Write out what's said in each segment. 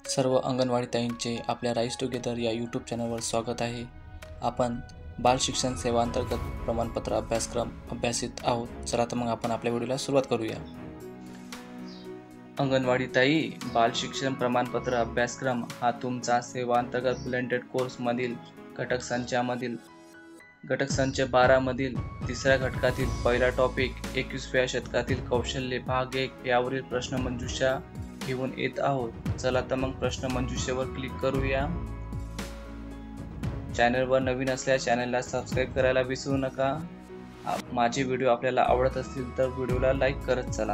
सर्व अंगणवाडी ताईंचे आपल्या rice together या यूट्यूब चॅनलवर स्वागत आहे। आपण बाल शिक्षण सेवा अंतर्गत प्रमाणपत्र अभ्यासक्रम अभ्यासित आहोत। चला तर मग आपण आपल्या व्हिडिओला सुरुवात करूया। अंगणवाडी ताई बाल शिक्षण प्रमाणपत्र अभ्यासक्रम हा तुमचा सेवा अंतर्गत ब्लेंडेड कोर्स मधील घटक संच 12 मधील तिसऱ्या घटकातील पहिला टॉपिक 21व्या शतकातील कौशल्य भाग 1 यावरील प्रश्नमंजुषा घेऊन येत आहोत। चला तर मग प्रश्नमंजुषेवर क्लिक करूया। चॅनलवर नवीन असल्यास चॅनलला सबस्क्राइब करायला विसरू नका। माझे व्हिडिओ आपल्याला आवडत असतील तर व्हिडिओला लाईक करत चला।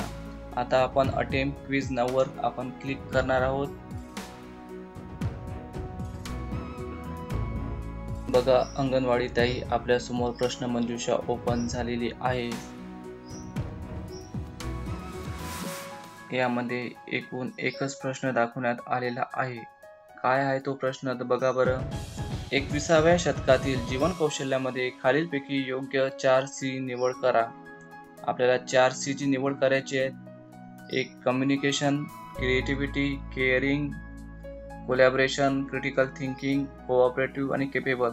आता आपण अटेम्प्ट क्विज 9 वर आपण क्लिक करणार आहोत। बघा अंगणवाडी ताई आपल्या समोर प्रश्नमंजुषा ओपन झालेली आहे। यामध्ये एकूण एकच प्रश्न दाखवण्यात आलेला आहे। काय आहे तो प्रश्न तर बघा बरं। 21व्या शतकातील जीवन कौशल्यामध्ये खालीलपैकी योग्य 4C निवड करा। आपल्याला 4C ची निवड करायची आहे। एक communication, creativity, caring, collaboration, critical thinking, cooperative आणि केपेबल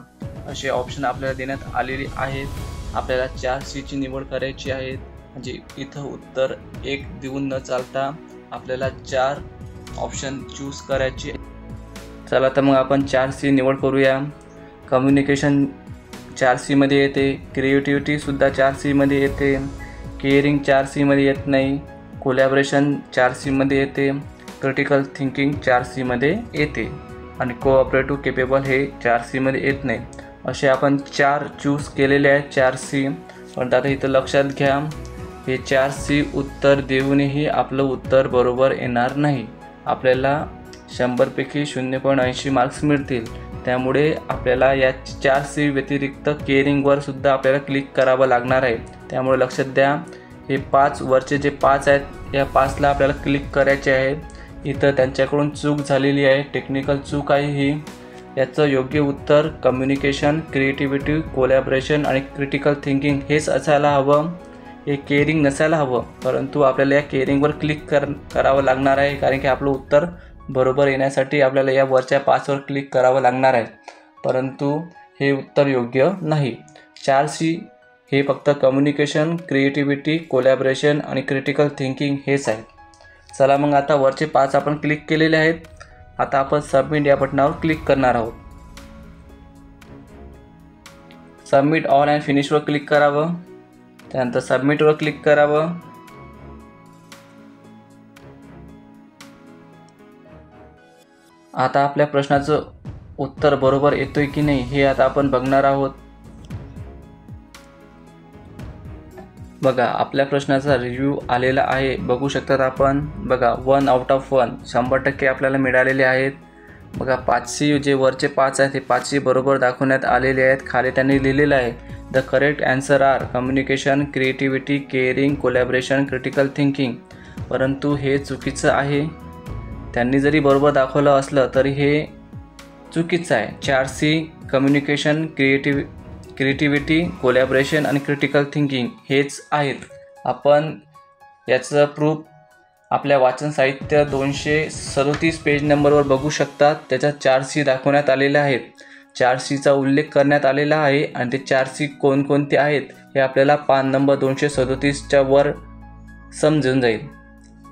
असे ऑप्शन आपल्याला देण्यात आलेले आहेत। आपल्याला 4C ची निवड करायची आहे। म्हणजे इथं उत्तर एक देऊन न चालता आपल्याला 4 ऑप्शन चूज करायचे। चला तर मग आपण 4C निवड करूया। कम्युनिकेशन 4C मध्ये येते, क्रिएटिव्हिटी सुद्धा 4C मध्ये येते, केअरिंग 4C मध्ये येत नाही, कोलॅबोरेशन 4C मध्ये येते, क्रिटिकल थिंकिंग 4C मध्ये येते आणि कोऑपरेटिव्ह केपेबल हे 4C मध्ये येत नाही। असे आपण 4 चूज केलेले आहेत 4C। पण आता इथं लक्षात घ्या हे 4C उत्तर देऊनही आपलं उत्तर बरोबर येणार नाही। आपल्याला 100 पैकी 0.80 मार्क्स मिळतील। त्यामुळे आपल्याला या 4C व्यतिरिक्त केअरिंग वर सुद्धा आपल्याला क्लिक करावं लागणार आहे। त्यामुळे लक्षात द्या हे 5 वरचे जे 5 आहेत या 5ला आपल्याला क्लिक करायचे आहे। इथं त्यांच्याकडून चूक झालेली आहे, टेक्निकल चूक आहे ही। याचं योग्य उत्तर कम्युनिकेशन, क्रिएटिव्हिटी, कोलॅबोरेशन आणि क्रिटिकल थिंकिंग हेच असायला हवं। हे केअरिंग नसायला हवं, परंतु आपल्याला या केअरिंगवर क्लिक करावं लागणार आहे। कारण की आपलं उत्तर बरोबर येण्यासाठी आपल्याला या वरच्या 5 वर क्लिक करावं लागणार आहे, परंतु हे उत्तर योग्य नाही। 4C हे फक्त कम्युनिकेशन, क्रिएटिव्हिटी, कोलॅबोरेशन आणि क्रिटिकल थिंकिंग हेच आहे। चला मग आता वरचे 5 आपण क्लिक केलेले आहेत। आता आपण सबमिट या बटनावर क्लिक करणार आहोत। सबमिट ऑल अँड फिनिशवर क्लिक करावं, त्यानंतर सबमिटवर क्लिक करावं। आता आपल्या प्रश्नाचं उत्तर बरोबर येतोय की नाही हे आता आपण बघणार आहोत। बघा आपल्या प्रश्नाचा रिव्ह्यू आलेला आहे, बघू शकतात आपण। बघा 1 आउट ऑफ 1 100% आपल्याला मिळालेले आहेत। बघा 5C जे वरचे 5 आहेत हे 5C बरोबर दाखवण्यात आलेले आहेत। खाली त्यांनी लिहिलेलं आहे the correct answer are communication, creativity, caring, collaboration, critical thinking, परंतु हे चुकीचं आहे। त्यांनी जरी बरोबर दाखवलं असलं तरी हे चुकीचं आहे। 4C कम्युनिकेशन, क्रिएटिव्हिटी, कोलॅबोरेशन आणि क्रिटिकल थिंकिंग हेच आहेत। आपण याचं प्रूफ आपल्या वाचन साहित्य 237 पेज नंबरवर बघू शकतात। त्याच्यात 4C दाखवण्यात आलेले आहेत, 4Cचा उल्लेख करण्यात आलेला आहे आणि ते 4C कोणकोणते आहेत हे आपल्याला पान नंबर 237च्या वर समजून जाईल।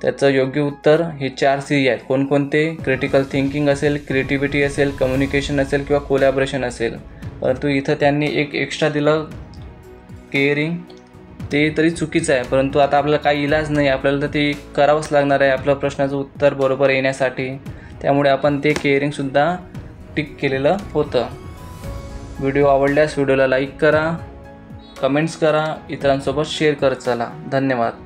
त्याचं योग्य उत्तर हे 4C आहेत। कोणकोणते? क्रिटिकल थिंकिंग असेल, क्रिएटिव्हिटी असेल, कम्युनिकेशन असेल किंवा कोलॅबोरेशन असेल। परंतु इथं त्यांनी एक एक्स्ट्रा दिलं केअरिंग, ते तरी चुकीचं आहे, परंतु आता आपल्याला काही इलाज नाही, आपल्याला तर ते करावंच लागणार आहे आपल्या प्रश्नाचं उत्तर बरोबर येण्यासाठी। त्यामुळे आपण ते केअरिंगसुद्धा टिक केलेलं होतं। व्हिडिओ आवडल्यास व्हिडिओला लाईक करा, कमेंट्स करा, इतरांसोबत शेअर करत चला। धन्यवाद।